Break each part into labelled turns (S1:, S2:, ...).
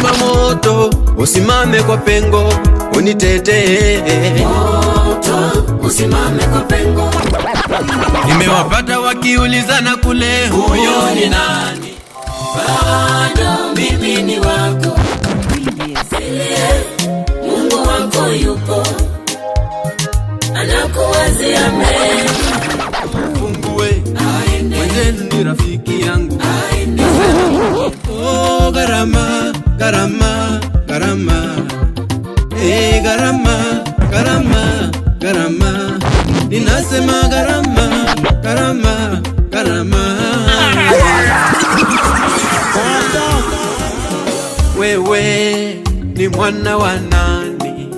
S1: kama moto, usimame kwa pengo, unitetee.
S2: Moto, usimame kwa pengo.
S1: Nimewapata wakiulizana kule, huyo ni nani?
S2: Bado mimi ni wako. Mungu wako yupo, anakuwazia mema.
S1: Fungue, mwenzenu ni rafiki yangu. Oh, gharama, gharama, gharama. Gharama, gharama, gharama. Ninasema gharama, gharama, gharama. Wewe ni mwana wa nani?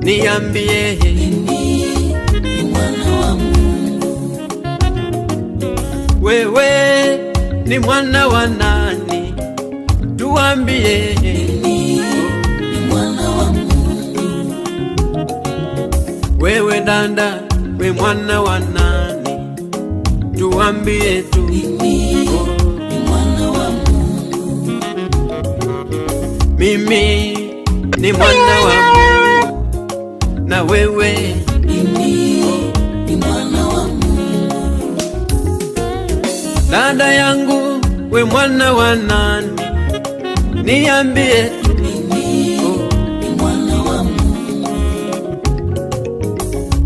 S1: Niambie.
S2: Mimi ni mwana wa Mungu.
S1: Wewe ni mwana wa nani? Tuambie.
S2: Mimi ni mwana wa Mungu.
S1: Wewe dada, we mwana wa nani? Tuambie tu.
S2: Mimi ni mwana wa Mungu.
S1: Mimi ni mwana wa Mungu. Na wewe?
S2: Mimi ni mwana wa Mungu.
S1: Dada yangu, we mwana wa nani? Niambie tu.
S2: Mimi ni mwana wa Mungu.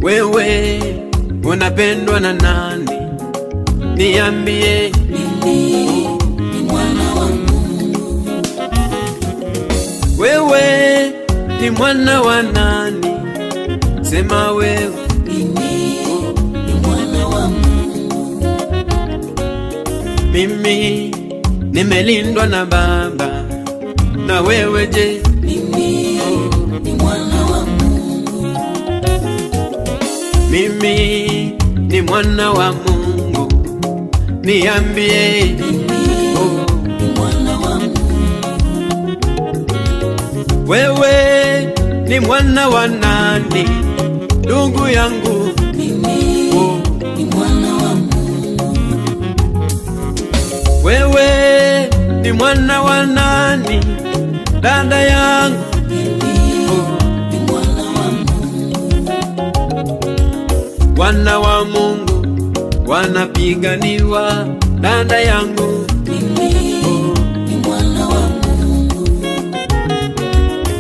S1: Wewe unapendwa na nani? Niambie.
S2: Mimi ni mwana wa Mungu.
S1: Wewe ni mwana wa nani? Sema wewe.
S2: Mimi ni mwana wa Mungu.
S1: Mimi nimelindwa na Baba. Na wewe je?
S2: Mimi ni mwana wa Mungu.
S1: Mimi ni mwana wa Mungu. Niambie.
S2: Mimi ni mwana wa Mungu.
S1: Wewe ni mwana wa nani? Ndugu yangu.
S2: Mimi ni mwana wa Mungu.
S1: Wewe ni mwana wa nani? Dada yangu.
S2: Mimi ni mwana wa Mungu.
S1: Wana wa Mungu wanapiganiwa, dada yangu.
S2: Mimi ni mwana wa Mungu.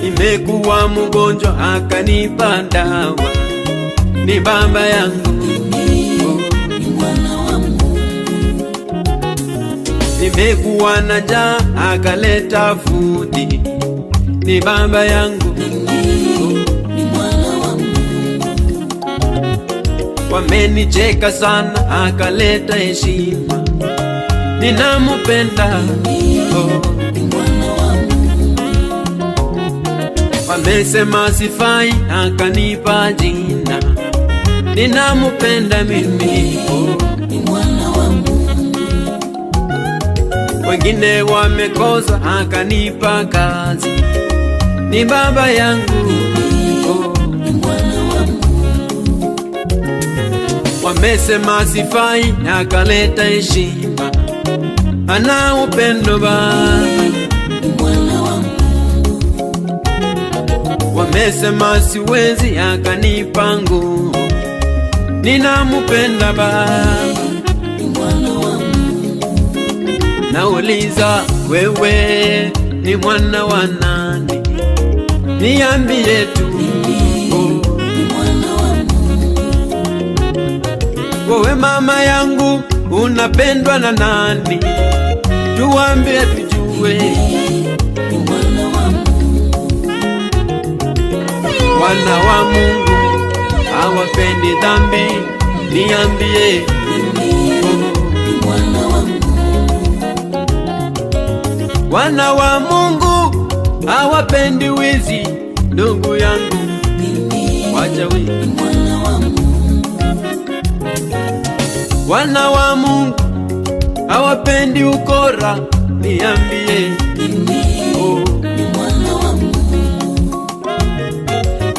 S1: Nimekuwa mgonjwa akanipa dawa, ni Baba yangu.
S2: Mimi ni mwana wa Mungu.
S1: Nimekuwa na njaa akaleta fudi, ni Baba yangu.
S2: Mimi ni mwana wa Mungu.
S1: Wamenicheka sana akaleta heshima, ninamupenda.
S2: Mimi ni mwana wa Mungu.
S1: Wamesema sifai akanipa jina, ninamupenda mimi.
S2: Ni mwana wa Mungu.
S1: Wengine wamekosa akanipa kazi, ni Baba yangu.
S2: Ni mwana wa Mungu.
S1: Wamesema sifai akaleta heshima, ana upendo Baba.
S2: Ni mwana wa Mungu.
S1: Wamesema siwezi akanipa nguvu, ninamupenda Baba.
S2: Ni mwana wa Mungu.
S1: Nauliza, wewe ni mwana wa nani? Niambie tu.
S2: Ni mwana wa Mungu.
S1: Wewe mama yangu unapendwa na nani? Tuambie tujue.
S2: Ni mwana wa Mungu.
S1: Wana wa Mungu hawapendi dhambi, niambie.
S2: Ni mwana wa Mungu.
S1: Wana wa Mungu hawapendi wizi, ndugu yangu. Wacha wizi.
S2: Ni mwana wa Mungu.
S1: Wana wa Mungu hawapendi ukora, niambie.
S2: Ni mwana wa Mungu.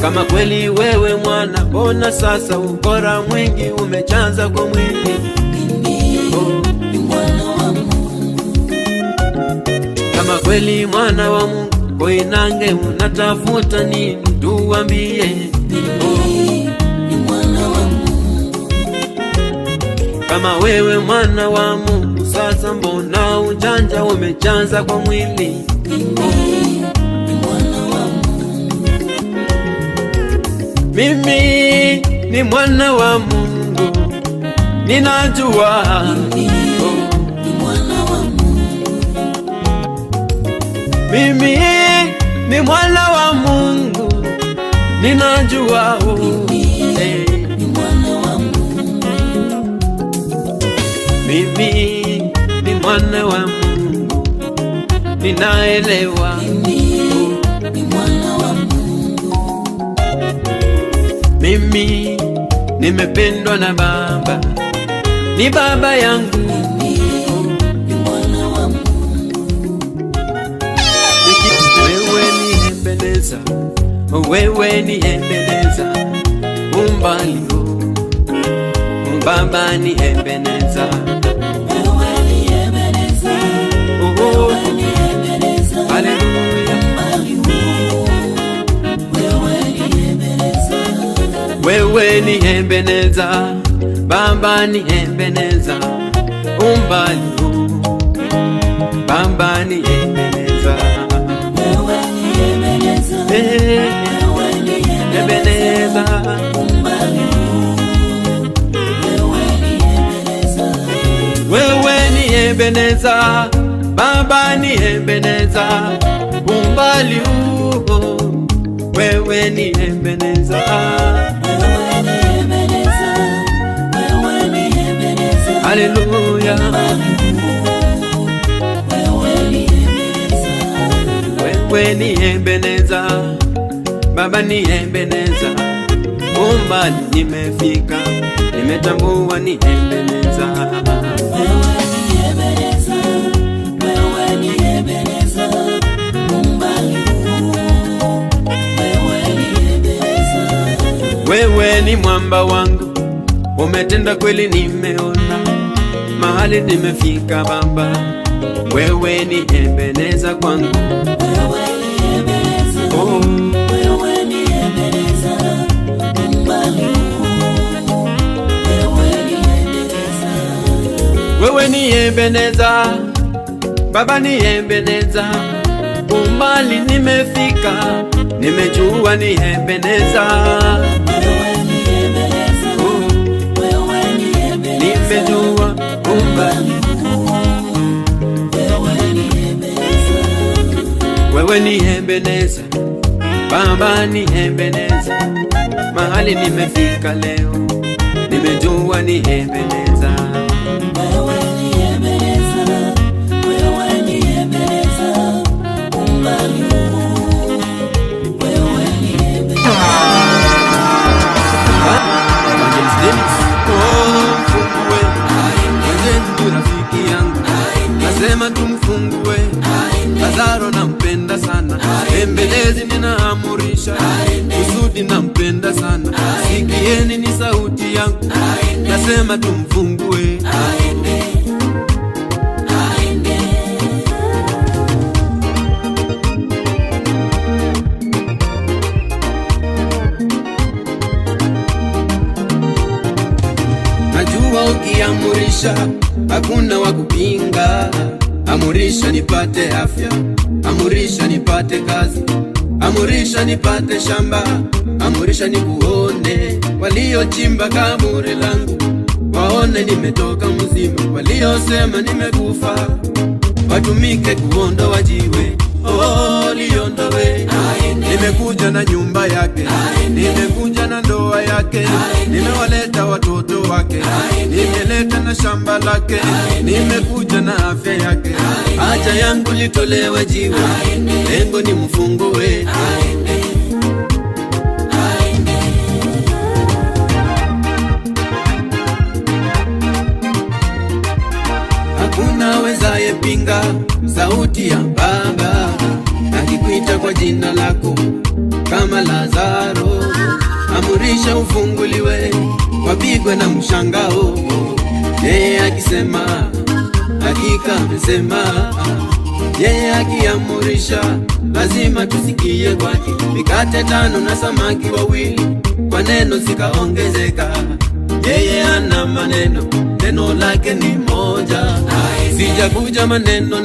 S1: Kama kweli wewe mwana, mbona sasa ukora mwingi umechaza kwa mwili?
S2: Ni mwana wa Mungu.
S1: Kama kweli mwana wa Mungu, Koinange unatafuta nini? Tuambie.
S2: Ni mwana wa Mungu.
S1: Kama wewe mwana wa Mungu, sasa mbona ujanja umejaza kwa mwili?
S2: Ni mwana wa Mungu.
S1: Mimi ni mwana wa Mungu, ninajua.
S2: Ni mwana wa Mungu.
S1: Mimi ni mwana wa Mungu, ninajua.
S2: Ni mwana wa Mungu.
S1: Mimi ni mwana wa Mungu, ninaelewa.
S2: Ni mwana wa Mungu.
S1: Mimi nimependwa na Baba, ni Baba yangu.
S2: Ni mwana wa Mungu.
S1: Wewe ni Ebeneza, wewe ni Ebeneza, umbali Baba ni Ebeneza.
S2: Wewe ni Ebeneza. Wewe ni Ebeneza.
S1: Haleluya. Wewe ni Ebeneza, Baba ni Ebeneza, umbali Baba ni Ebeneza.
S2: Wewe ni Ebeneza. Wewe ni
S1: Ebeneza,
S2: umbali. Wewe ni Ebeneza.
S1: wewe ni Ebeneza, Baba ni Ebeneza, umbali wewe ni Ebeneza.
S2: Wewe ni Ebeneza. Wewe ni Ebeneza.
S1: Haleluya.
S2: Wewe ni Ebeneza.
S1: Wewe ni Ebeneza, Baba ni Ebeneza, umbali nimefika, nimetambua ni Ebeneza.
S2: Wewe ni Ebeneza. Wewe ni Ebeneza. Umbali. Wewe ni Ebeneza.
S1: Wewe ni mwamba wangu, umetenda kweli, nimeona mahali nimefika Baba. Wewe ni Ebeneza kwangu.
S2: Wewe ni Ebeneza.
S1: Oh.
S2: Wewe ni Ebeneza. Umbali. Wewe ni Ebeneza.
S1: Wewe ni Ebeneza, Baba ni Ebeneza, umbali nimefika, nimejua ni Ebeneza.
S2: Wewe ni Ebeneza.
S1: Oh.
S2: Wewe ni Ebeneza.
S1: Nimejua umbali.
S2: Wewe ni Ebeneza.
S1: Wewe ni Ebeneza, Baba ni Ebeneza, mahali nimefika leo, nimejua ni Ebeneza.
S2: Wewe ni Ebeneza. Wewe ni Ebeneza. Umbali. Wewe ni Ebeneza.
S1: Evangelist Dennis, mfungue mwenzetu, rafiki yangu, nasema tumfungue. Lazaro nampenda sana, Embelezi ninaamurisha, Kusudi nampenda sana, sikieni ni sauti yangu, nasema tumfungue. Najua ukiamurisha hakuna wa kupinga. Amurisha nipate afya, amurisha nipate kazi, amurisha nipate shamba, amurisha nikuone. Waliochimba kaburi langu waone nimetoka mzima, waliosema nimekufa watumike kuondoa jiwe. Oh, liondowe. Nimekuja na nyumba yake, nimekuja na ndoa yake, nimewaleta watoto wake, nimeleta na shamba lake, nimekuja na afya yake. Haja yangu litolewe jiwe, lengo ni mfungue. Hakuna wezaye pinga sauti ya Baba akikuita kwa jina lako kama Lazaro. Amurisha ufunguliwe, wapigwe na mshangao. Yeye akisema hakika amesema, yeye akiamurisha lazima tusikie kwake. Mikate 5 na samaki 2, kwa neno zikaongezeka. Yeye ana maneno, neno lake ni moja. Sijakuja maneno,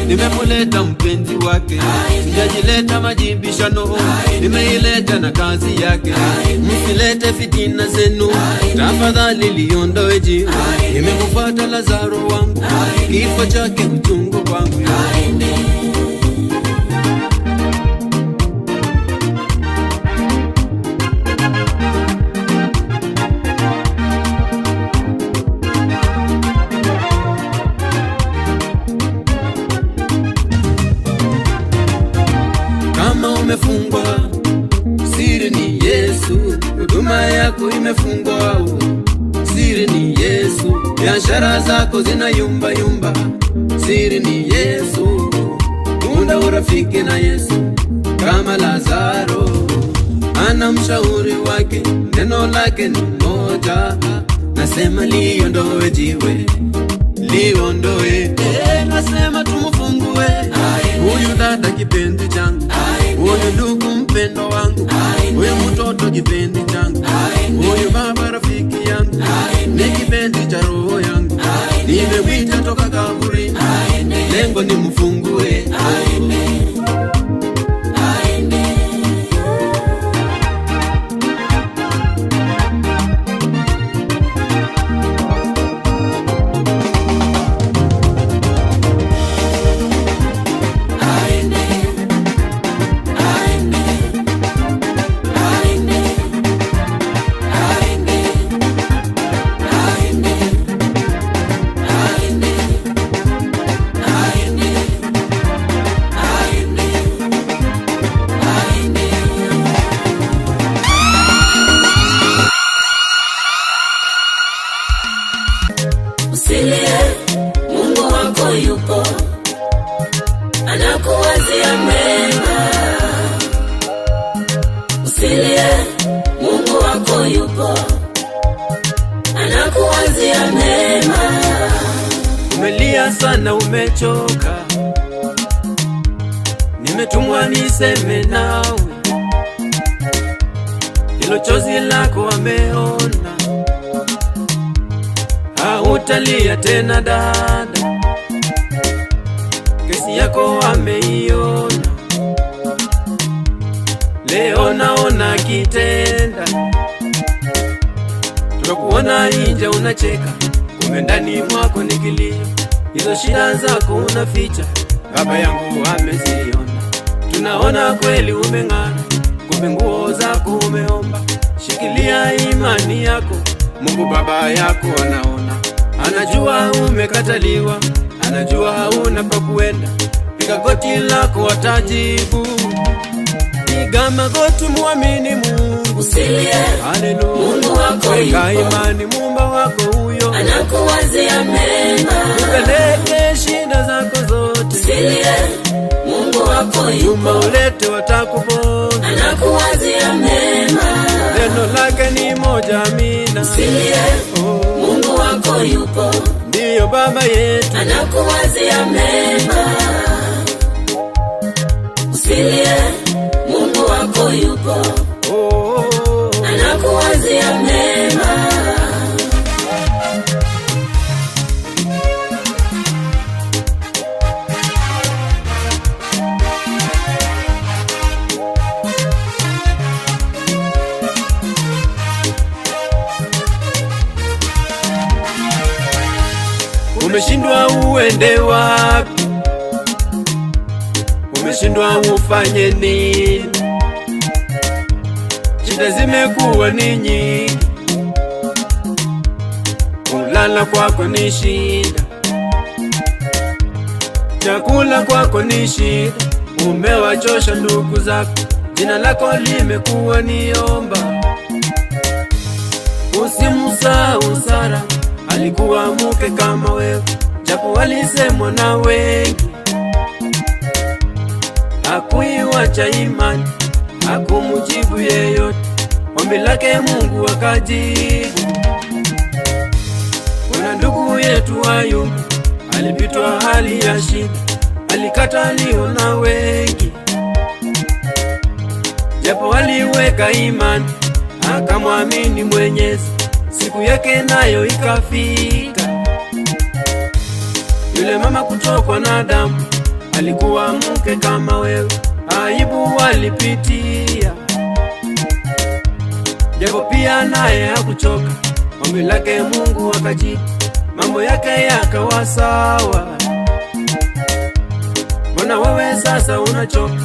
S1: nimemuleta mpenzi wake. Sijajileta majibishano, nimeileta na kazi yake. Msilete fitina zenu, tafadhali liondoe jiwe. Nimekufuata Lazaro wangu, kifo chake uchungu kwangu. Umefungwa, siri ni Yesu. Huduma yako imefungwa, siri ni Yesu. Biashara zako zina yumba, siri ni Yesu. Unda urafiki na Yesu kama Lazaro. Ana mshauri wake, neno lake ni moja. Nasema liondoe jiwe, liondoe. Nasema tumufungue huyu dada kipenzi changu, huyu ndugu mpendo wangu, huyu mtoto kipenzi changu, huyu baba rafiki yangu, ni kipenzi cha roho yangu. Nimewita toka kaburini, lengo ni mfungue.
S2: Usilie, Mungu wako yupo, anakuwazia mema. Usilie, Mungu wako yupo, anakuwazia mema.
S1: Umelia sana, umechoka, nimetumwa niseme nawe. Hilo chozi lako ameona, hautalia tena dada, kesi yako ameiona. Leo naona kitenda, tunakuona nje unacheka, kumbe ndani mwako ni kilio. Hizo shida zako unaficha, baba yangu ameziona. Tunaona kweli umeng'ara, kumbe nguo zako umeomba. Shikilia imani yako, Mungu baba yako anaona. Anajua umekataliwa, anajua hauna pa kuenda. Piga goti lako atajibu, piga magoti muamini Mungu.
S2: Usilie,
S1: haleluya,
S2: Mungu wako yupo,
S1: weka imani Muumba wako huyo,
S2: anakuwazia mema.
S1: upeleke shida zako zote.
S2: Usilie, Mungu wako yupo,
S1: Tuma ulete watakupona,
S2: anakuwazia mema.
S1: neno lake ni moja, amina.
S2: Usilie, Mungu wako yupo,
S1: ndiyo baba yetu,
S2: anakuwazia mema. Usilie, Mungu wako yupo, anakuwazia mema.
S1: Umeshindwa uende wapi, umeshindwa ufanye nini, shida zimekuwa ni nyingi. Kulala kwako ni shida, chakula kwako ni shida. Umewachosha ndugu zako, jina lako limekuwa niomba. Usimsahau Sara, alikuwa mke kama wewe, japo walisemwa na wengi. Hakuiwacha imani, hakumujibu yeyote, ombi lake Mungu akajibu. Kuna ndugu yetu Ayubu, alipitwa hali ya shida, alikataliwa na wengi, japo aliweka imani akamwamini Mwenyezi, siku yake nayo ikafika. Yule mama kutokwa na damu alikuwa mke kama wewe, aibu alipitia, japo pia naye hakuchoka. Ombi lake Mungu akajibu, mambo yake yakawa sawa. Mbona wewe sasa unachoka?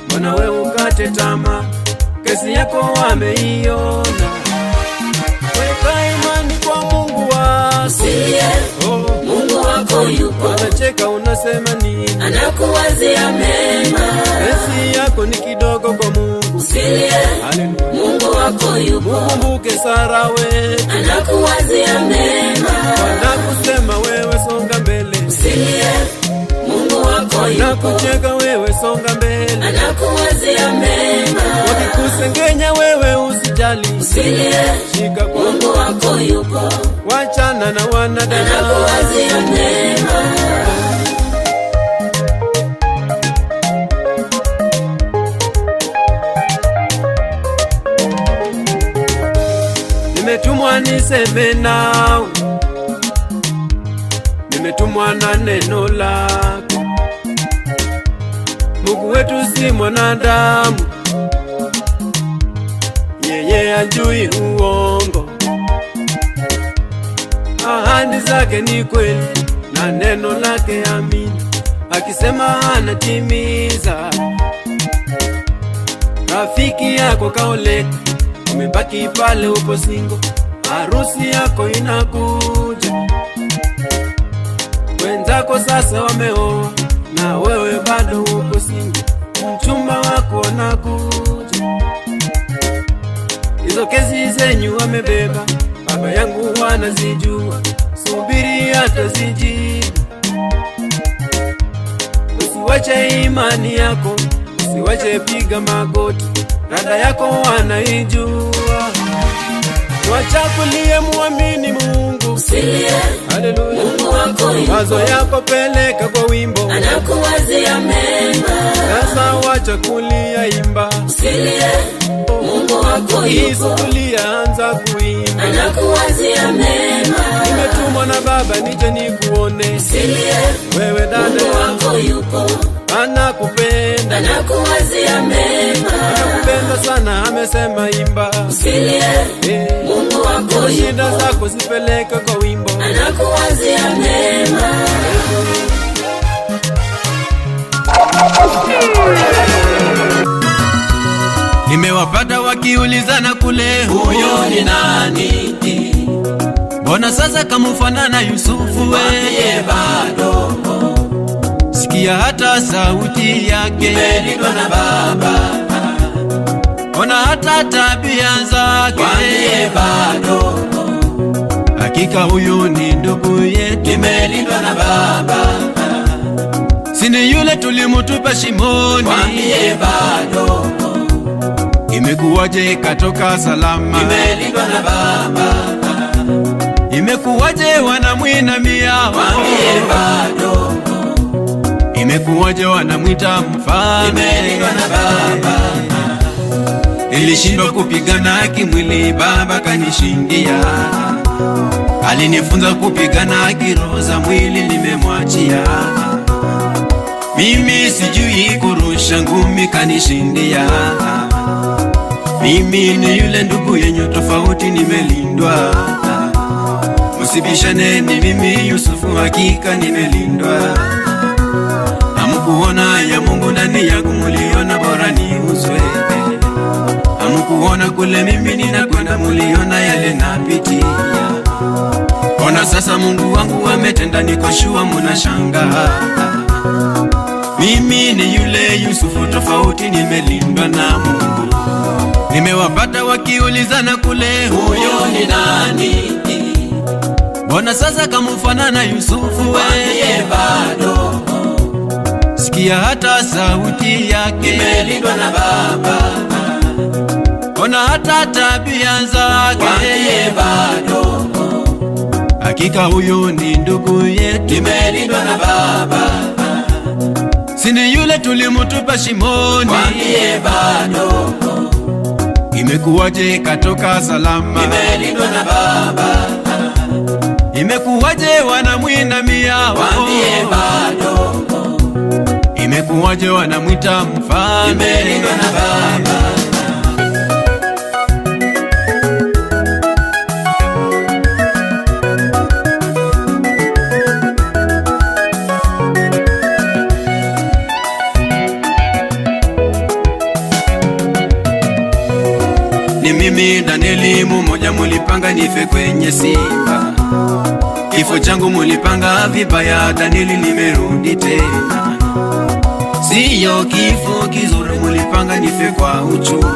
S1: Mbona wewe ukate tamaa? Kesi yako wameiona. Weka imani kwa Mungu wako.
S2: Mungu wako yupo.
S1: Unacheka unasema nini?
S2: Anakuwazia mema.
S1: Kesi yako ni kidogo kwa Mungu.
S2: Usilie. Mungu wako yupo.
S1: Kumbuke Sara wetu.
S2: Anakuwazia mema.
S1: Wanakusema wewe songa mbele.
S2: Usilie. Mungu wako yupo.
S1: Wanakucheka wewe songa mbele.
S2: Anakuwazia mema.
S1: Wakikusengenya wewe usijali.
S2: Usilie.
S1: Shika kwa
S2: Mungu wako yupo.
S1: Wachana na wanadamu.
S2: Anakuwazia mema.
S1: Nimetumwa niseme nao, nimetumwa na neno lako. Mungu wetu si mwanadamu, yeye hajui uongo. Ahadi zake ni kweli na neno lake amini, akisema anatimiza. Rafiki yako kaoleka, umebaki pale upo singo, harusi yako inakuja. Wenzako sasa wameoa na wewe bado upo singo, mchumba wako anakuja. Hizo kesi zenyu wamebeba, baba yangu wanazijua, subiri hata zijibu. Usiwache imani yako, usiwache piga magoti, dada yako wanaijua. Wachakulie muamini Mungu.
S2: Usilie.
S1: Haleluya.
S2: Mungu wako yupo.
S1: Wazo yako peleka kwa wimbo.
S2: Anakuwazia mema.
S1: Sasa wachakulia imba.
S2: Usilie. Mungu wako yupo.
S1: Isukulia anza kuimba.
S2: Anakuwazia mema.
S1: Nimetumwa na Baba nije nikuone.
S2: Usilie.
S1: Wewe dada,
S2: Mungu wako yupo.
S1: anakupenda.
S2: Anakuwazia mema.
S1: Anakupenda sana, amesema imba.
S2: Usilie. Mungu wako yupo.
S1: Shida zako zipeleke kwa wimbo.
S2: Anakuwazia mema.
S1: Nimewapata wakiulizana kule, huyo ni nani? Mbona sasa kamufanana Yusufu? Weye bado sikia hata sauti yake, imelindwa na Baba. Ona hata tabia zake, weye bado hakika huyo ni ndugu yetu, imelindwa na Baba. Sini yule tulimutupa shimoni, weye bado imekuwaje katoka salama, imelindwa na Baba. Imekuwaje wanamwinamia, wambie bado. Imekuwaje wanamwita mfalme, imelindwa na Baba. Ilishindwa kupigana kimwili, Baba kanishindia. Alinifunza kupigana kiroho, za mwili nimemwachia. Mimi sijui kurusha ngumi, kanishindia. Mimi ni yule ndugu yenye tofauti, nimelindwa. Usibishane, ni mimi Yusufu, hakika nimelindwa. Hamkuona ya Mungu ndani yangu, muliona bora niuzwe. Hamkuona kule mimi ninakwenda, muliona yale napitia. Ona sasa Mungu wangu ametenda, niko shua munashangaa. Mimi ni yule Yusufu tofauti, nimelindwa na Mungu. Nimewapata wakiulizana kule, huyo ni nani? Mbona sasa kamufanana Yusufu? Weye bado sikia hata sauti yake, imelindwa na Baba. Ona hata tabia zake, weye bado hakika huyo ni ndugu yetu, imelindwa na Baba. Sindi yule tulimutupa shimoni,
S2: mwambie bado.
S1: Imekuwaje katoka salama,
S2: nimelindwa na Baba.
S1: Imekuwaje wanamwinamia,
S2: mwambie bado.
S1: Imekuwaje wanamwita mfalme,
S2: nimelindwa na Baba.
S1: Ni mimi Danieli mmoja, mulipanga nife kwenye simba. Kifo changu mulipanga vibaya, Danieli nimerudi tena. Siyo kifo kizuri, mulipanga nife kwa uchungu.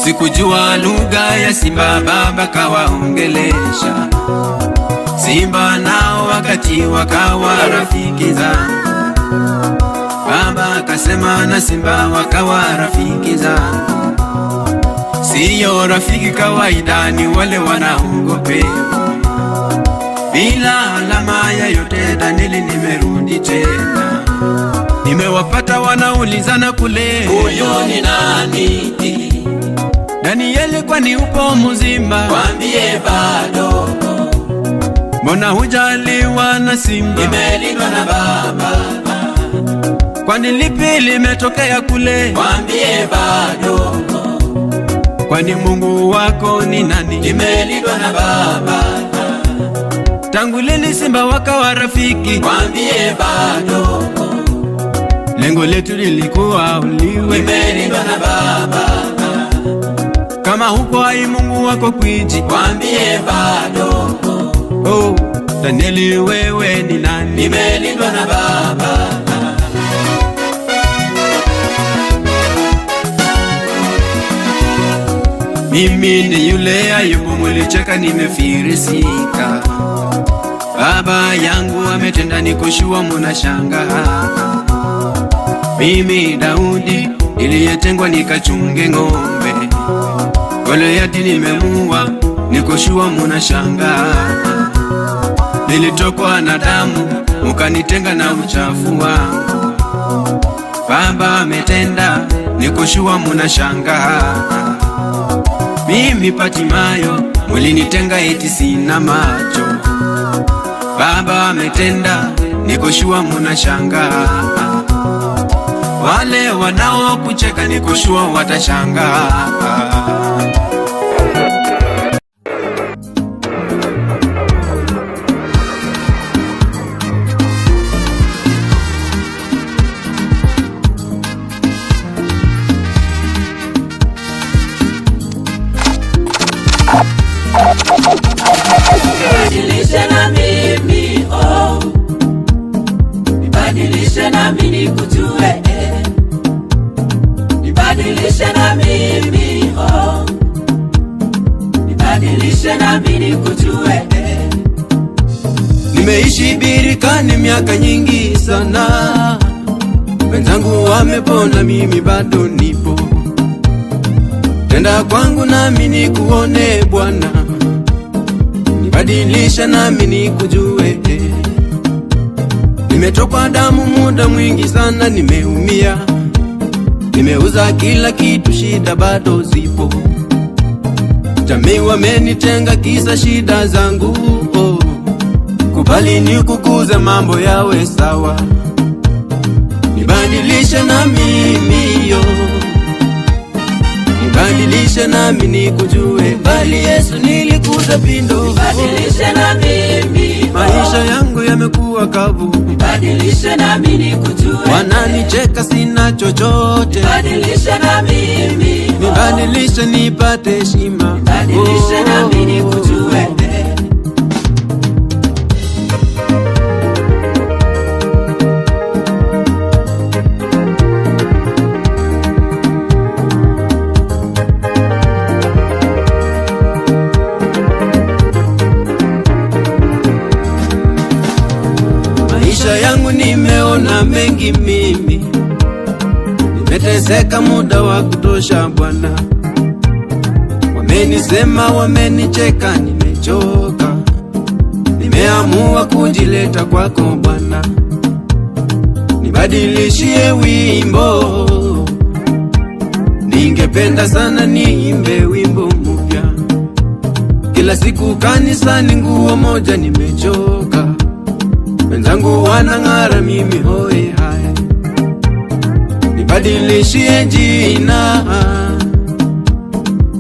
S1: Sikujua lugha ya simba, Baba kawaongelesha. Simba nao wakati wakawa rafiki zangu. Baba kasema na simba wakawa rafiki zangu. Siyo rafiki kawaida, ni wale wanaogopewa. Bila alama ya yote, Danieli nimerudi tena. Nimewapata wanaulizana kule,
S2: huyo ni nani?
S1: Danieli kwani upo mzima?
S2: mwambie bado.
S1: Mbona hujaliwa na simba?
S2: nimelindwa na Baba.
S1: Kwani lipi limetokea kule?
S2: mwambie bado.
S1: Kwani Mungu wako ni nani?
S2: nimelindwa na Baba.
S1: Tangu lini simba wakawa rafiki?
S2: mwambie bado.
S1: Lengo letu lilikuwa uliwe,
S2: nimelindwa na Baba.
S1: kama huko hai Mungu wako kwiji,
S2: mwambie bado.
S1: oh, Danieli wewe ni nani?
S2: nimelindwa na Baba.
S1: Mimi ni yule Ayubu mulicheka, nimefirisika. Baba yangu ametenda, nikoshua munashangaa. Mimi Daudi niliyetengwa nikachunge ng'ombe, Goliathi nimemuua, nikoshua munashangaa. Nilitokwa na damu, mukanitenga na uchafu wangu. Baba ametenda, nikoshua munashangaa. Mimi Patimayo mulinitenga, eti sina macho. Baba ametenda, nikoshua munashangaa. Wale wanaokucheka nikoshua watashangaa.
S2: Nibadilishe na mimi, oh. Nibadilishe na mimi nikujue, Nibadilishe na mimi, oh. Nibadilishe na mimi nikujue,
S1: Nimeishi birikani miaka nyingi sana. Wenzangu wamepona, mimi bado nipo. Tenda kwangu nami nikuone Bwana. Nibadilisha nami nikujue. Nimetokwa damu muda mwingi sana, nimeumia. Nimeuza kila kitu, shida bado zipo. Jamii wamenitenga kisa shida zangu, oh. Kubali nikukuze mambo yawe sawa. Nibadilishe na mimi yo, nibadilishe nami nikujue. Bali Yesu nilikuza pindo,
S2: Nibadilishe na mimi,
S1: maisha yangu yamekuwa kavu.
S2: Nibadilishe na mimi nikujue,
S1: Wananicheka sina chochote.
S2: Nibadilishe na mimi,
S1: Nibadilishe nipate heshima.
S2: Nibadilishe na mimi nikujue,
S1: Maisha yangu nimeona mengi mimi, nimeteseka muda wa kutosha Bwana. Wamenisema, wamenicheka, nimechoka. Nimeamua kujileta kwako Bwana. nibadilishie wimbo. Ningependa sana niimbe wimbo mpya. Kila siku kanisani nguo moja nimechoka. Wenzangu wanang'ara, mimi hoi hai. Nibadilishie jina.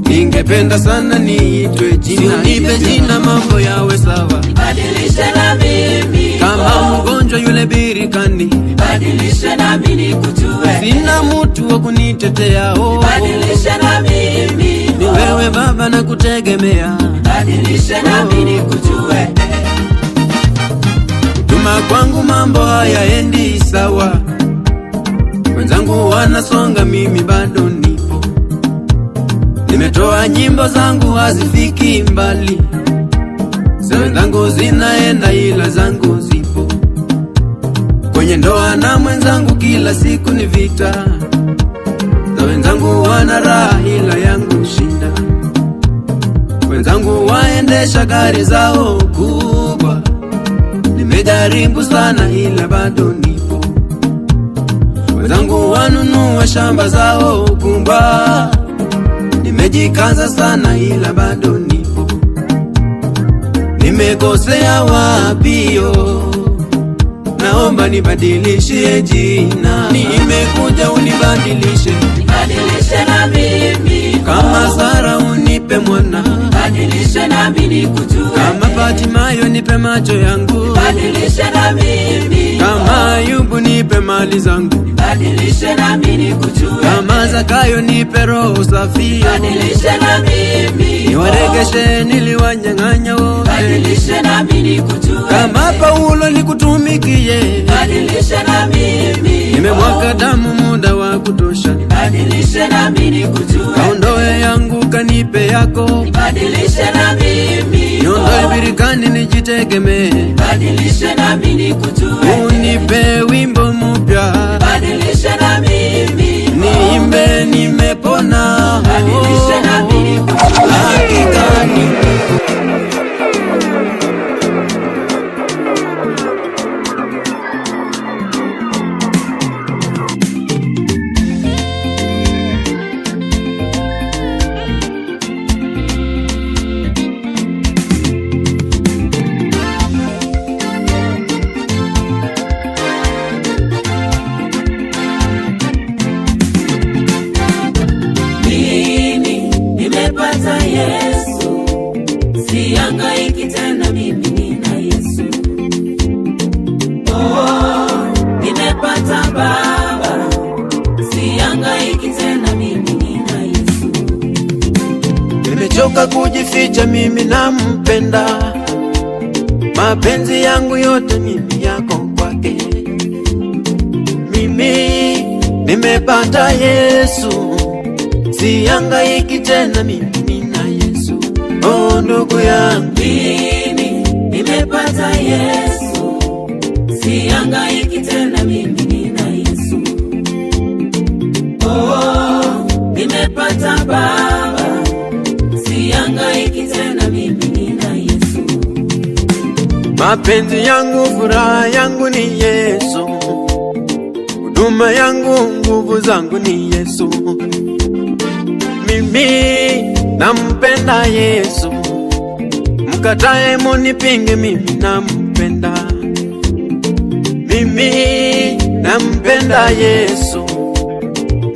S1: Ningependa sana niitwe jina. Nipe jina mambo yawe sawa.
S2: Nibadilishe na mimi
S1: kama mgonjwa yule birikani.
S2: Nibadilishe na mimi nikujue.
S1: Sina mtu wa kunitetea.
S2: Nibadilishe na mimi
S1: ni wewe Baba na kutegemea.
S2: Nibadilishe na mimi nikujue.
S1: Tuma kwangu mambo hayaendi sawa. Wenzangu wanasonga, mimi bado nipo. Nimetoa nyimbo zangu hazifiki mbali. Za wenzangu zinaenda ila zangu zipo. Kwenye ndoa na mwenzangu kila siku ni vita. Za wenzangu wana raha ila yangu shinda. Wenzangu waendesha gari zao kubwa. Nimejaribu sana ila bado nipo. Wenzangu wanunua shamba zao kubwa. Nimejikaza sana ila bado nipo. Nimekosea wapio, naomba nibadilishie jina. Nimekuja unibadilishe.
S2: Nibadilishe na mimi
S1: kama Sara unipe mwana.
S2: Nibadilishe na mimi nikujue.
S1: Kama Fatimayo nipe macho yangu.
S2: Nibadilishe na mimi
S1: kama Ayubu nipe mali zangu.
S2: Nibadilishe na mimi nikujue.
S1: Kama Zakayo nipe roho safi.
S2: Nibadilishe na mimi
S1: niwaregeshe niliwanyang'anya wote.
S2: Nibadilishe na mimi nikujue.
S1: Kama Paulo nikutumikie.
S2: Nibadilishe na mimi
S1: nimemwaga damu muda wa kutosha.
S2: Nibadilishe na mimi nikujue.
S1: Kaondoe yangu kanipe yako.
S2: Nibadilishe na mimi
S1: niondoe birikani nijitegemee.
S2: Nibadilishe na mimi nikujue.
S1: Unipe wimbo mpya.
S2: Nibadilishe na mimi
S1: niimbe nimepona.
S2: Nibadilishe na mimi nikujue.
S1: Hakika ni
S2: Yesu, sihangaiki tena, mimi nina Yesu. Oh, nimepata Baba, sihangaiki tena, mimi nina Yesu.
S1: Nimechoka kujificha, mimi nampenda. Mapenzi yangu yote mimi yako kwake. Mimi nimepata Yesu, sihangaiki tena, mimi nina Yesu. Oh ndugu yangu,
S2: mimi nimepata Yesu, sihangaiki tena, mimi nina Yesu. Oh, nimepata Baba, sihangaiki tena, mimi nina Yesu.
S1: mapenzi yangu, furaha yangu ni Yesu. Huduma yangu, nguvu zangu ni Yesu. Mimi nampenda Yesu, mkatae munipinge, mimi nampenda. Mimi nampenda Yesu,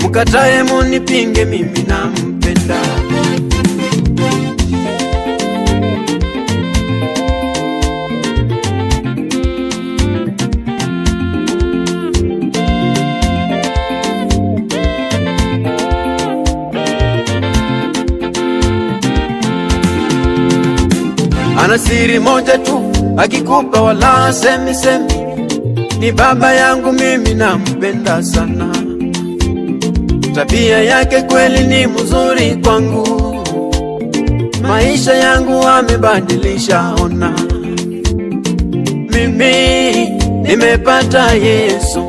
S1: mkatae munipinge, mimi nampenda. Ana siri moja tu, akikupa wala semi semi. Ni baba yangu, mimi nampenda sana. Tabia yake kweli ni mzuri kwangu. Maisha yangu amebadilisha, ona. Mimi nimepata Yesu,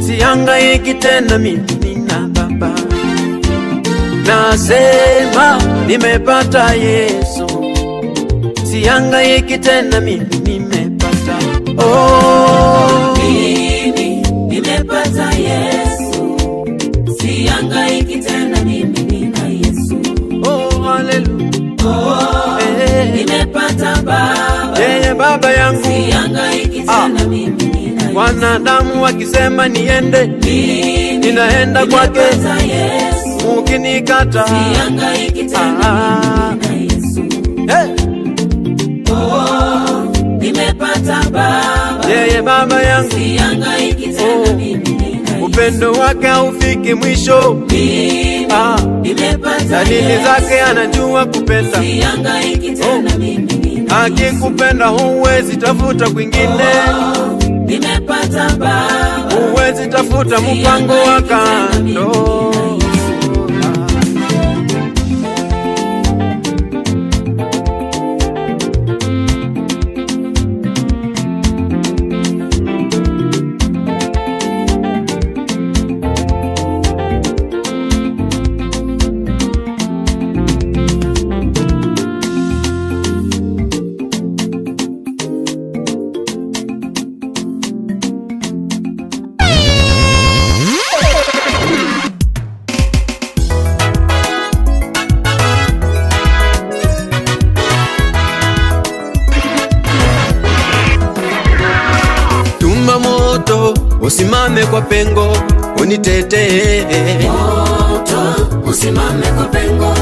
S1: sihangaiki tena, mimi nina baba. Nasema nimepata Yesu, sihangaiki tena, mimi nimepata. Oh,
S2: mimi nimepata Yesu, sihangaiki tena, mimi nina Yesu.
S1: Oh, haleluya.
S2: Oh, nimepata Baba,
S1: yeye baba yangu,
S2: sihangaiki tena, mimi nina Yesu.
S1: Wanadamu wakisema niende, ninaenda kwake. Ukinikata,
S2: sihangaiki tena, mimi nina Yesu. Oh, nimepata Baba,
S1: yeye baba yangu,
S2: sihangaiki tena, mimi nina Yesu.
S1: Upendo wake haufiki mwisho, dalili zake anajua kupenda.
S2: Sihangaiki tena, mimi nina Yesu.
S1: Akikupenda huwezi tafuta kwingine,
S2: nimepata Baba,
S1: huwezi tafuta mpango wa kando. Usimame kwa pengo unitetee,
S2: moto usimame kwa pengo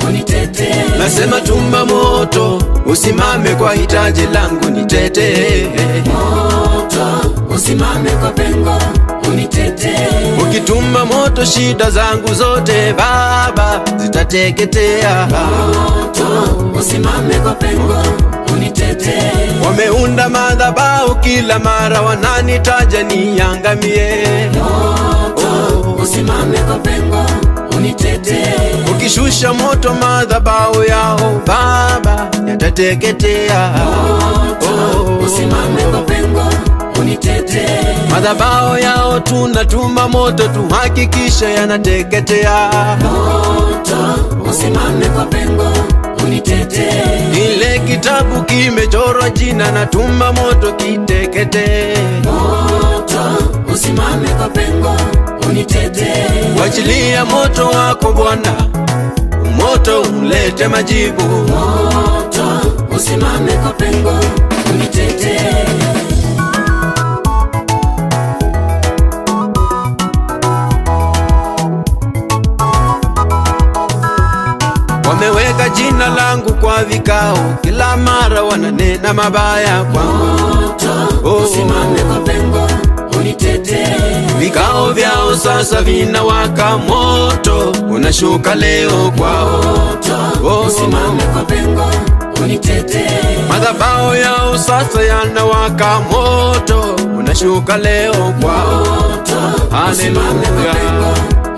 S2: unitetee.
S1: Nasema tuma moto usimame kwa hitaji langu nitetee,
S2: moto usimame kwa pengo unitetee.
S1: Ukituma moto shida zangu zote Baba zitateketea,
S2: moto usimame kwa pengo unitetee.
S1: Wameunda madhabahu kila mara wananitaja niangamie,
S2: moto usimame kwa pengo unitetee.
S1: Ukishusha moto madhabahu yao Baba yatateketea,
S2: moto usimame kwa pengo unitetee.
S1: Madhabahu yao tunatuma moto tuhakikisha yanateketea,
S2: moto usimame kwa pengo unitetee.
S1: Ile kitabu kimechorwa jina natuma moto kiteketee,
S2: moto usimame kwa pengo unitetee.
S1: Wachilia moto wako Bwana, moto ulete majibu,
S2: moto usimame kwa pengo unitetee.
S1: Wameweka jina langu kwa vikao, kila mara wananena mabaya kwangu,
S2: moto usimame kwa pengo unitetee.
S1: Vikao vyao sasa vinawaka moto unashuka leo kwao,
S2: moto usimame kwa pengo unitetee.
S1: Madhabahu yao sasa yanawaka moto unashuka leo kwao,
S2: moto usimame kwa pengo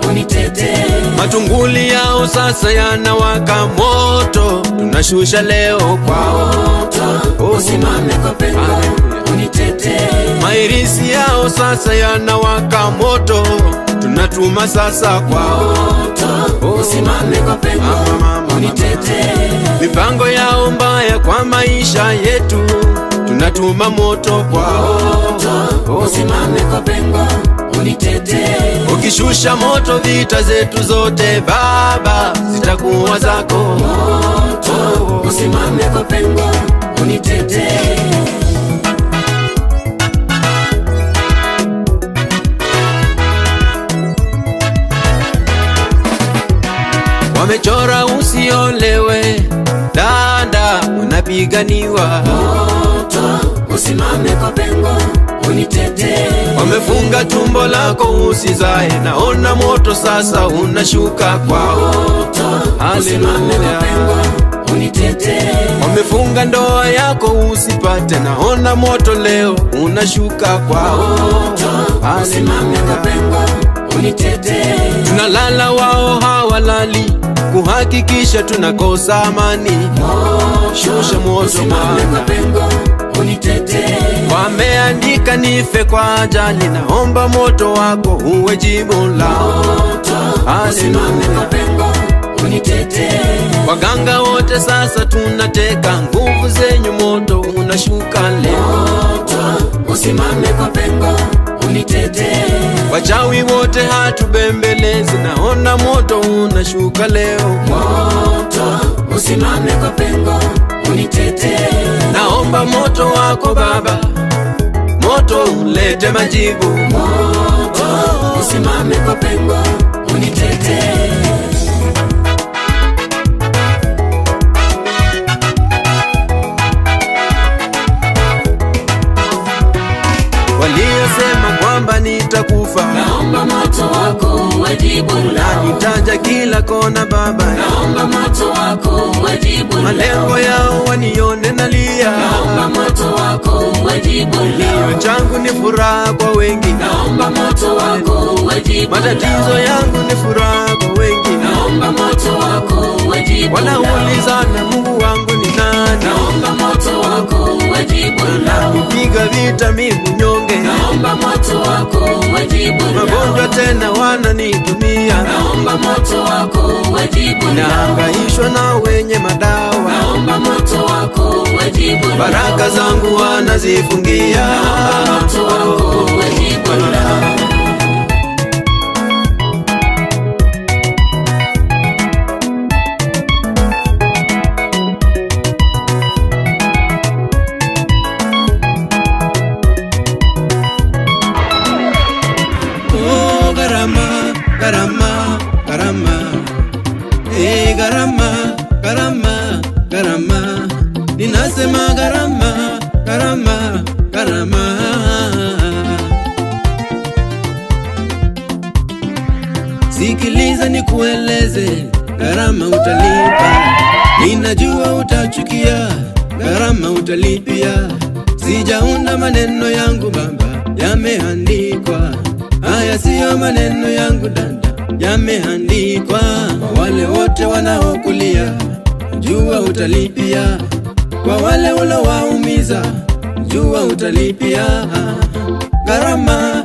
S2: unitetee.
S1: Matunguli yao sasa yanawaka moto tunashusha leo kwao,
S2: moto usimame kwa pengo unitetee.
S1: Mairisi yao sasa yanawaka moto tunatuma sasa kwao,
S2: moto usimame kwa pengo unitetee.
S1: Mipango yao mbaya kwa maisha yetu tunatuma moto kwao,
S2: moto usimame kwa pengo unitetee.
S1: Ukishusha moto vita zetu zote Baba zitakuwa zako,
S2: moto usimame kwa pengo unitetee.
S1: Wamechora usiolewe dada unapiganiwa,
S2: moto usimame kwa pengo unitetee.
S1: Wamefunga tumbo lako usizae, naona moto sasa unashuka kwao,
S2: moto usimame kwa pengo unitetee.
S1: Wamefunga ndoa yako usipate, naona moto leo unashuka kwao,
S2: moto usimame kwa pengo unitetee.
S1: Tunalala wao hawalali kuhakikisha tunakosa amani, shusha moto Bwana
S2: unitetee.
S1: Wameandika nife kwa ajali, naomba moto wako uwe jibu lao,
S2: usimame kwa pengo unitetee.
S1: Waganga wote sasa tunateka nguvu zenyu, moto unashuka leo,
S2: usimame kwa pengo unitetee.
S1: Wachawi wote hatubembelezi, naona moto unashuka leo.
S2: Moto usimame kwa pengo unitetee.
S1: Naomba moto wako Baba, moto ulete majibu.
S2: Moto usimame kwa pengo unitetee.
S1: Waliosema kwamba nitakufa,
S2: naomba moto wako wajibu lao.
S1: Nitaja kila kona Baba,
S2: naomba moto wako wajibu lao.
S1: Malengo yao wanione nalia,
S2: naomba moto wako wajibu lao.
S1: Kilio changu ni furaha kwa wengi,
S2: naomba moto wako wajibu lao.
S1: Matatizo yangu ni furaha kwa wengi,
S2: naomba moto wako wajibu lao.
S1: Wanaulizana Mungu wangu ni nani,
S2: naomba moto wako wajibu lao.
S1: Nipiga vita mimi mnyonge,
S2: naomba moto wako wajibu lao.
S1: Magonjwa tena wananitumia,
S2: naomba moto wako wajibu lao.
S1: Nahangaishwa na wenye madawa,
S2: naomba moto wako wajibu lao.
S1: Baraka zangu wanazifungia,
S2: naomba moto wako wajibu lao.
S1: Garama, garama, ninasema garama. Sikiliza nikueleze, garama utalipa. Ninajua utachukia, garama utalipia. Sijaunda maneno yangu Baba, yameandikwa. Haya siyo maneno yangu dada, yameandikwa. Kwa wale wote wanaokulia, jua utalipia. Kwa wale ulowaumiza, jua utalipia. Garama.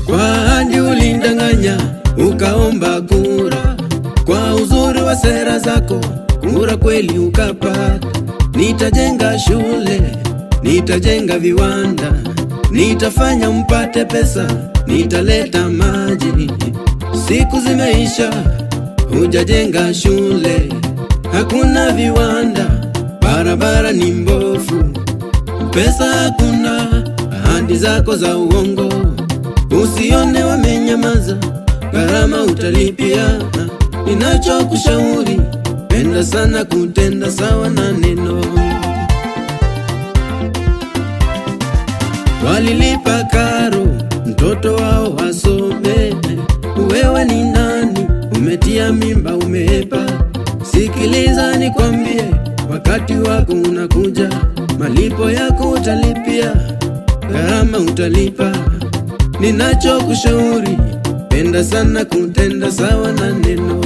S1: Kwa ahadi ulindanganya, ukaomba kura. Kwa uzuri wa sera zako, kura kweli ukapata. Nitajenga shule, nitajenga viwanda, nitafanya mpate pesa, nitaleta maji. Siku zimeisha, hujajenga shule, hakuna viwanda, barabara ni mbovu, pesa hakuna, ahadi zako za uongo. Usione wamenyamaza, garama utalipia. Ninachokushauri, penda sana kutenda sawa na neno. Walilipa karo, mtoto wao asome. Wewe ni nani? Umetia mimba, umehepa. Sikiliza nikwambie, wakati wako unakuja. Malipo yako utalipia, garama utalipa. Ninachokushauri, penda sana kutenda sawa na neno.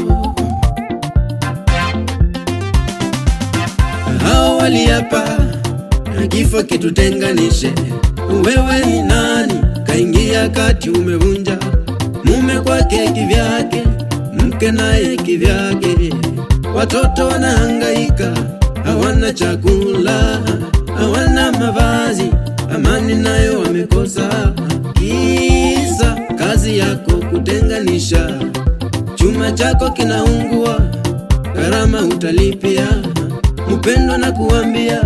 S1: Hao waliapa, na kifo kitutenganishe. Wewe ni nani? Kaingia kati, umevunja. Mume kwake kivyake, mke naye kivyake. Watoto wanahangaika, hawana chakula, hawana mavazi, amani nayo wamekosa. Kisa kazi yako kutenganisha, chuma chako kinaungua, garama utalipia. Mpendwa na kuambia,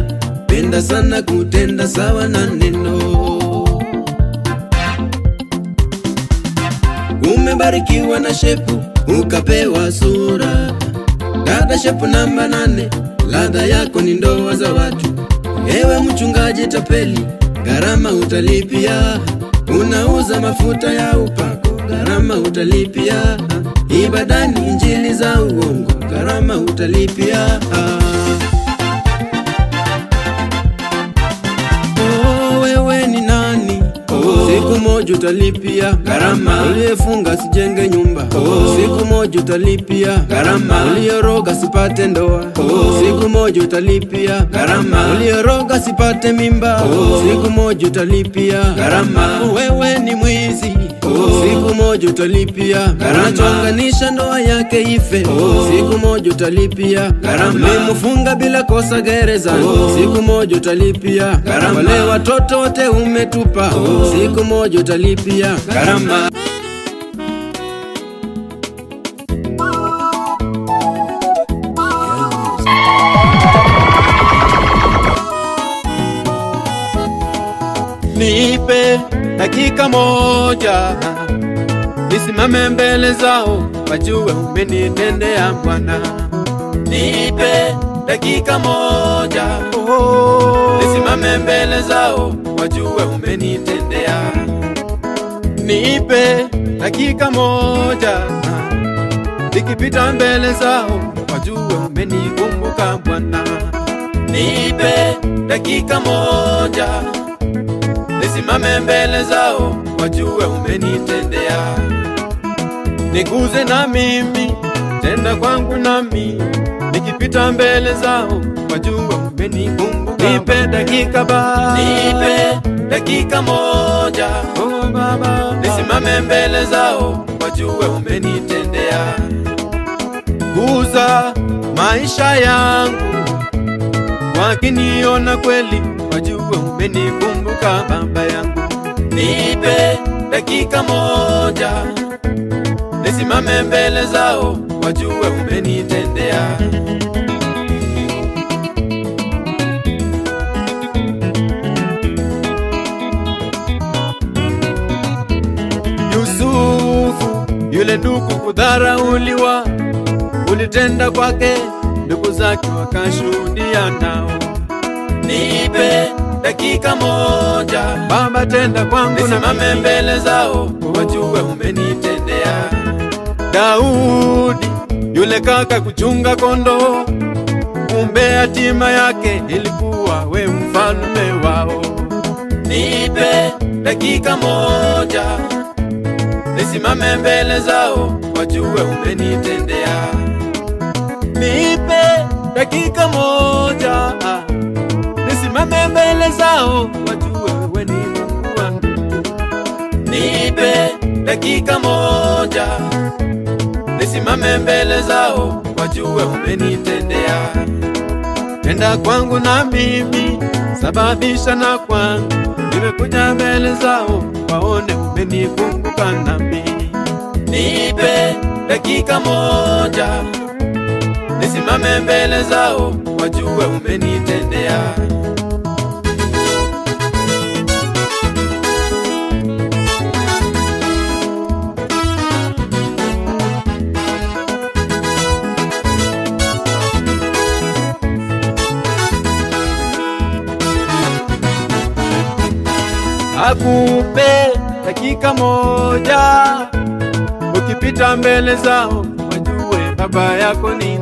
S1: penda sana kutenda sawa na neno. Umebarikiwa na shepu, ukapewa sura. Dada shepu namba 8, ladha yako ni ndoa za watu. Ewe mchungaji tapeli, garama utalipia. Unauza mafuta ya upako, garama utalipia. Ibadani injili za uongo, garama utalipia. Wewe ni nani? siku moja utalipia gharama. Uliyefunga sijenge nyumba, siku moja utalipia gharama. Uliyoroga sipate ndoa, siku moja utalipia gharama. Uliyoroga sipate mimba, siku moja utalipia gharama. Wewe ni mwizi, siku moja utalipia gharama. Unachonganisha ndoa yake ife, siku moja utalipia gharama. Ulimufunga bila kosa gerezani, siku moja utalipia gharama. Wale watoto wote umetupa, siku moja utalipia gharama. Nipe dakika moja nisimame mbele zao, wajue umenitendea Bwana. Nipe dakika moja nisimame mbele zao, wajue umenitendea. Nipe dakika moja nikipita mbele zao, wajue umenikumbuka Bwana. Nipe dakika moja nisimame mbele zao, wajue umenitendea. Niguze na mimi, tenda kwangu nami, nikipita mbele zao, wajue umenikumbuka. Nipe dakika Baba, nipe dakika moja, oh Baba, nisimame mbele zao, wajue umenitendea. Guza maisha yangu, wakiniona kweli, wajue umenikumbuka Baba yangu. Nipe dakika moja nisimame mbele zao, wajue umenitendea. Yusufu yule ndugu kudharauliwa, ulitenda kwake, ndugu zake wakashuhudia nao. Nipe dakika moja Baba, tenda kwangu nisimame mbele zao, wajue umenitendea. Daudi yule kaka kuchunga kondoo, kumbe hatima yake ilikuwa we mfalme wao. Nipe dakika moja nisimame mbele zao, wajue umenitendea. Nipe dakika moja nisimame mbele zao, wajue wewe ni Mungu wangu. Nipe dakika moja nisimame mbele zao, wajue umenitendea. Tenda kwangu na mimi, sababisha na kwangu, nimekuja mbele zao, waone umenikumbuka nami. Nipe dakika moja nisimame mbele zao, wajue umenitendea. Akupe dakika moja, ukipita mbele zao, wajue Baba yako ni.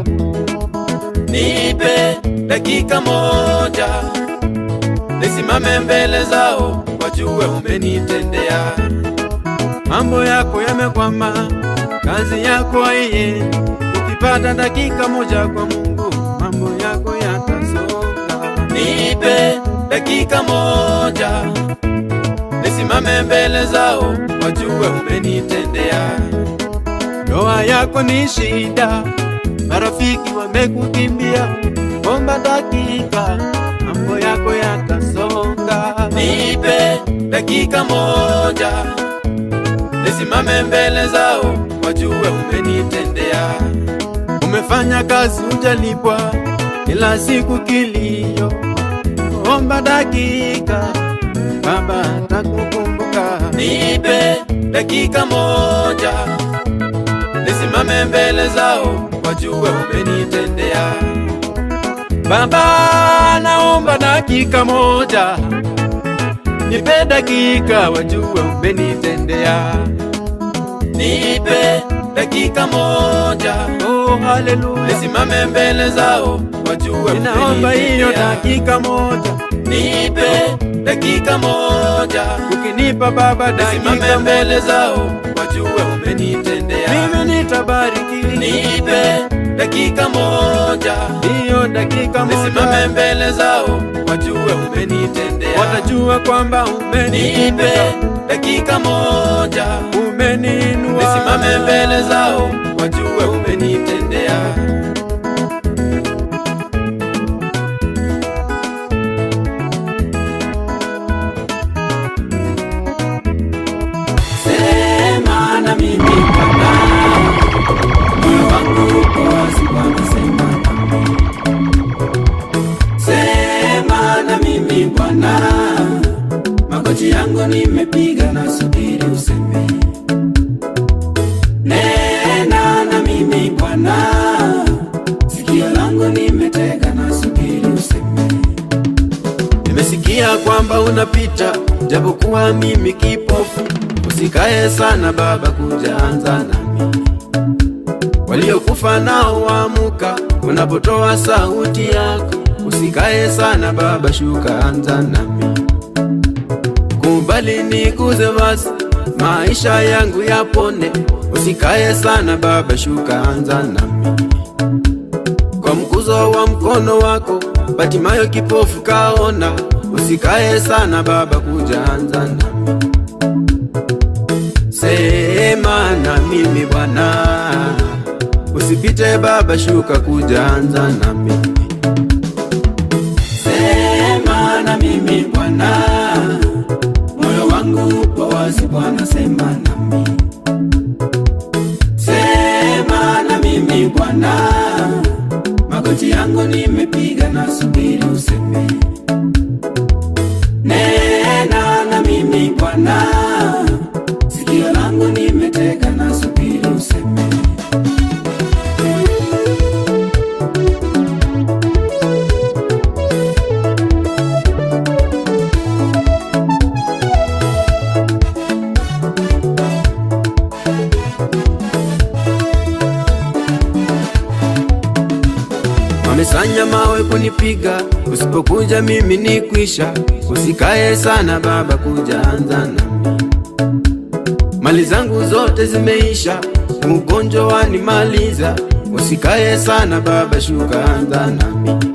S1: Nipe dakika moja nisimame mbele zao, wajue umenitendea. Mambo yako yamekwama, kazi yako haiendi, ukipata dakika moja kwa Mungu, mambo yako yatasonga. Nipe dakika moja nisimame mbele zao, wajue umenitendea. Ndoa yako ni shida, marafiki wamekukimbia, omba dakika, mambo yako yatasonga. Nipe dakika moja nisimame mbele zao, wajue umenitendea. Umefanya kazi hujalipwa, kila siku kilio, omba dakika, Baba atakukumbuka. Nipe dakika moja nisimame mbele zao, wajue umenitendea. Baba, naomba dakika moja, nipe dakika, wajue umenitendea. Nipe dakika moja, oh haleluya, nisimame mbele zao, wajue umenitendea. Ninaomba hiyo dakika moja, nipe dakika moja.
S2: Ukinipa Baba
S1: nisimame mbele zao wajue umenitendea.
S2: Mimi nitabariki.
S1: Nipe dakika moja,
S2: hiyo dakika moja.
S1: Nisimame mbele zao wajue umenitendea.
S2: Watajua kwamba umenitendea.
S1: Nipe dakika moja,
S2: umeniinua.
S1: Nisimame mbele zao wajue umenitendea. Sema na mimi Bwana, moyo wangu uko wazi Bwana, sema na mimi. Sema na mimi Bwana, magoti yangu nimepiga na subiri useme. Nena na mimi Bwana, sikio langu nimetega na subiri useme. Nimesikia kwamba unapita japokuwa mimi kipofu. Usikae sana Baba kuja anza nami. Waliokufa nao waamuka unapotoa sauti yako. Usikae sana Baba, shuka anza nami. Kubali niguze basi maisha yangu yapone. Usikae sana Baba, shuka anza nami. Kwa mkuzo wa mkono wako Batimayo kipofu kaona. Usikae sana Baba, kuja anza nami. Sema na mimi Bwana, usipite Baba, shuka kuja anza nami. Sema na mimi Bwana, moyo wangu upo wazi Bwana, sema nami. Sema na mimi Bwana, magoti yangu nimepiga na subiri useme. Nena na mimi Bwana, sikio langu nimetega na subiri useme. Wamesanya mawe kunipiga, usipokuja mimi ni kwisha. Usikae sana Baba, kuja anza nami. Mali zangu zote zimeisha, ugonjwa wanimaliza. Usikae sana Baba, shuka anza nami.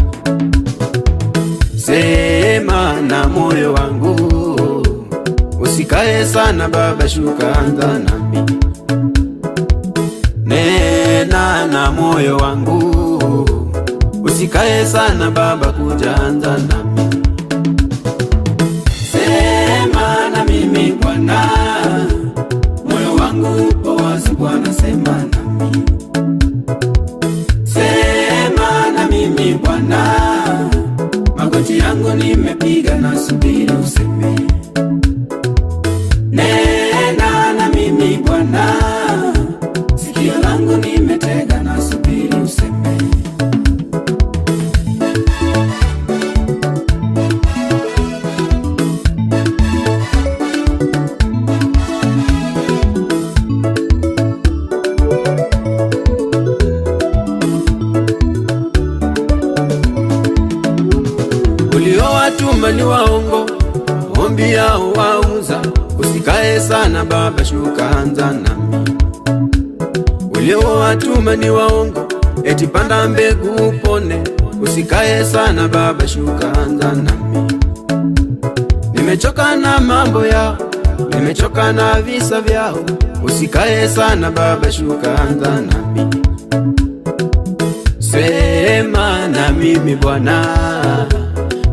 S1: Sema na moyo wangu, usikae sana Baba, shuka anza nami. Nena na moyo wangu, usikae sana Baba, kuja anza nami. Sema na mimi Bwana, moyo wangu upo wazi Bwana, sema nami. Sema na mimi Bwana, magoti yangu nimepiga na subiri useme. Nena na mimi Bwana, sikio langu nimetega na subiri useme. Uliowatuma ni waongo, ombi yao wauza. Usikae sana Baba, shuka anza nami. Uliowatuma ni waongo, eti panda mbegu upone. Usikae sana Baba, shuka anza nami. Nimechoka na mambo yao, nimechoka na visa vyao. Usikae sana Baba, shuka anza nami. Sema na mimi Bwana,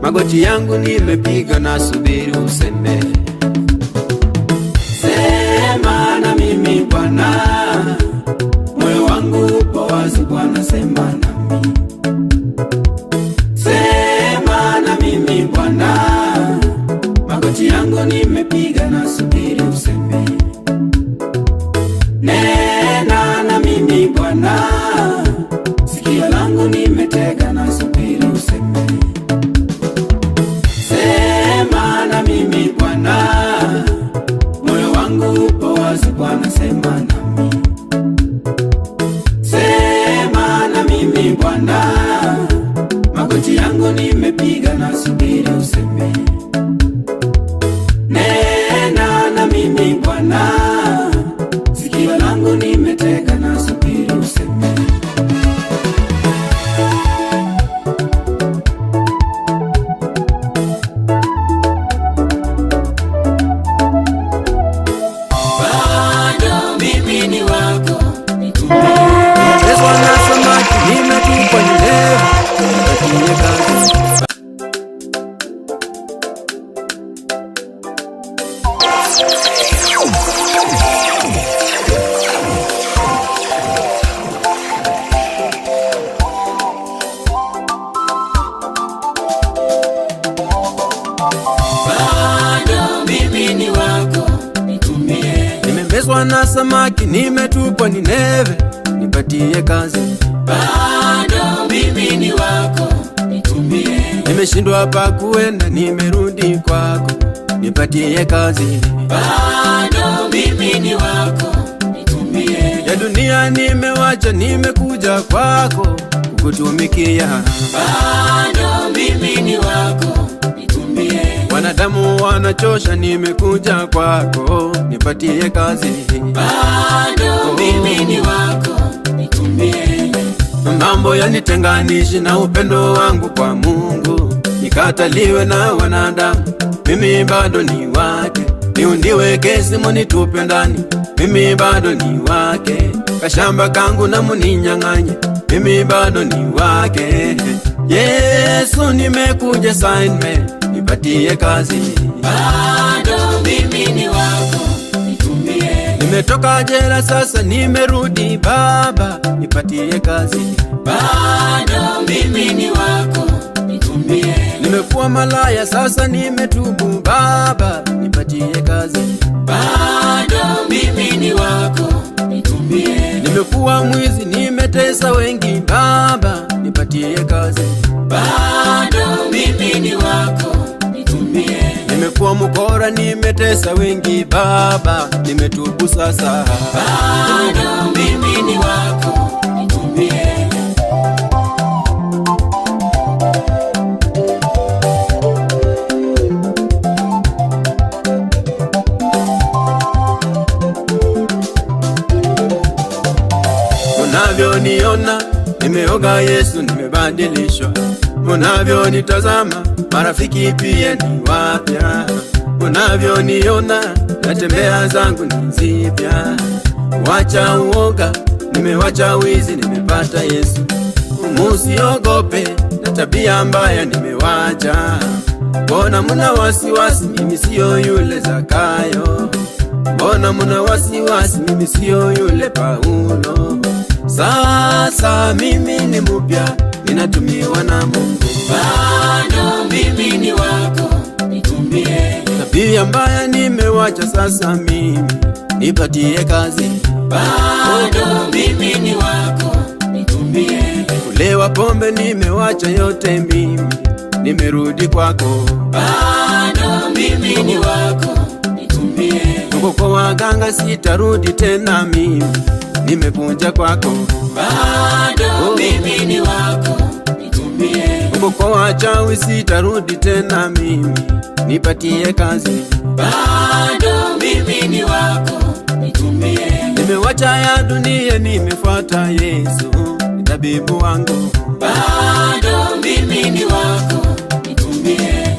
S1: magoti yangu nimepiga na subiri useme. Sema na mimi Bwana, moyo wangu upo wazi Bwana, sema nami. Sema na mimi Bwana, magoti yangu nimepiga na subiri useme. Nena na mimi Bwana, sikio langu nimetega na subiri useme. Sema na mimi Bwana, moyo wangu upo wazi Bwana, sema nami. Sema na mimi Bwana, magoti yangu nimepiga na subiri useme. samaki, nimetupwa Nineve, nipatie kazi.
S2: Bado mimi ni wako, nitumie.
S1: Nimeshindwa pa kuenda, nimerudi kwako, nipatie kazi.
S2: Bado mimi ni wako, nitumie.
S1: Ya dunia nimewacha, nimekuja kwako kukutumikia.
S2: Bado mimi ni wako, nitumie.
S1: Wanadamu wanachosha, nimekuja kwako, nipatie kazi.
S2: Bado mimi ni wako, nitumie.
S1: Mambo yanitenganishi na upendo wangu kwa Mungu, nikataliwe na wanadamu, mimi bado ni wake. Niundiwe kesi munitupe ndani, mimi bado ni wake. Kashamba kangu na muninyang'anye, mimi bado ni wake. Yesu nimekuja sign, nipatie kazi.
S2: Bado mimi ni wako, nitumie.
S1: Nimetoka jela sasa nimerudi Baba, nipatie kazi.
S2: Bado mimi ni wako, nitumie.
S1: Nimekuwa malaya sasa nimetubu Baba, nipatie kazi.
S2: Bado mimi ni wako, nitumie.
S1: Nimekuwa mwizi, nimetesa wengi Baba, nipatie kazi.
S2: Bado mimi ni wako, nitumie.
S1: Nimekuwa mkora, nimetesa wengi Baba, nimetubu sasa.
S2: Bado mimi ni wako, nitumie.
S1: Munavyoniona nimeoga, Yesu nimebadilishwa. Munavyonitazama marafiki pia ni wapya. Munavyoniona natembea zangu ni zipya. Wacha uoga, nimewacha wizi, nimepata Yesu. Musiogope na tabia mbaya nimewacha. Mbona muna wasiwasi, mimi siyo yule Zakayo. Mbona muna wasiwasi, mimi siyo yule Paulo. Sasa mimi ni mupya, ninatumiwa na Mungu.
S2: Bado mimi ni wako, nitumie.
S1: Tabia mbaya nimewacha sasa mimi, nipatie kazi.
S2: Bado mimi ni wako, nitumie.
S1: Kulewa pombe nimewacha yote mimi, nimerudi kwako.
S2: Bado mimi ni wako, nitumie.
S1: Kwa waganga sitarudi tena mimi, nimekuja kwako.
S2: Bado mimi ni wako, nitumie.
S1: Kwa wachawi sitarudi tena mimi, nipatie kazi.
S2: Bado mimi ni wako, nitumie.
S1: Nimewacha ya dunia, nimefuata Yesu, ni tabibu wangu.
S2: Bado mimi ni wako, nitumie.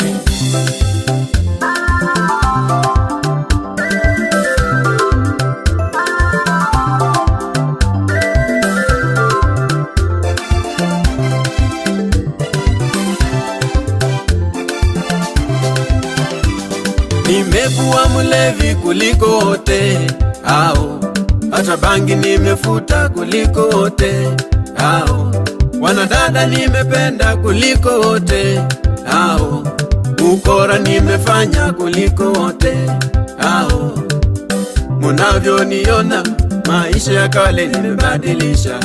S1: Nimekuwa mlevi kuliko wote hao, hata bangi nimefuta kuliko wote hao. Wanadada nimependa kuliko wote hao, ukora nimefanya kuliko wote hao. Munavyoniona maisha ya kale nimebadilisha,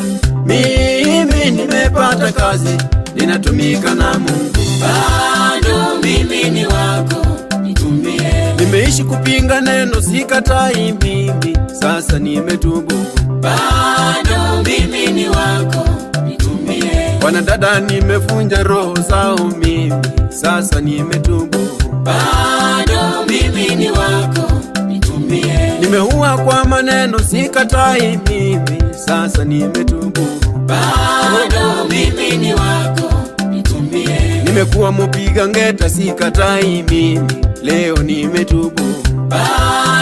S1: mimi nimepata kazi, ninatumika na Mungu.
S2: Bado mimi ni wako, nitumie.
S1: Nimeishi kupinga neno, sikatai mimi, sasa nimetubu.
S2: Bado mimi ni wako, nitumie.
S1: Wanadada nimefunja roho zao mimi, sasa nimetubu.
S2: Bado mimi ni wako, nitumie.
S1: Nimeua kwa maneno, sikatai mimi, sasa nimetubu.
S2: Bado mimi ni wako, nitumie.
S1: Nimekuwa mupiga ngeta, sikatai mimi, leo nimetubu.
S2: Bado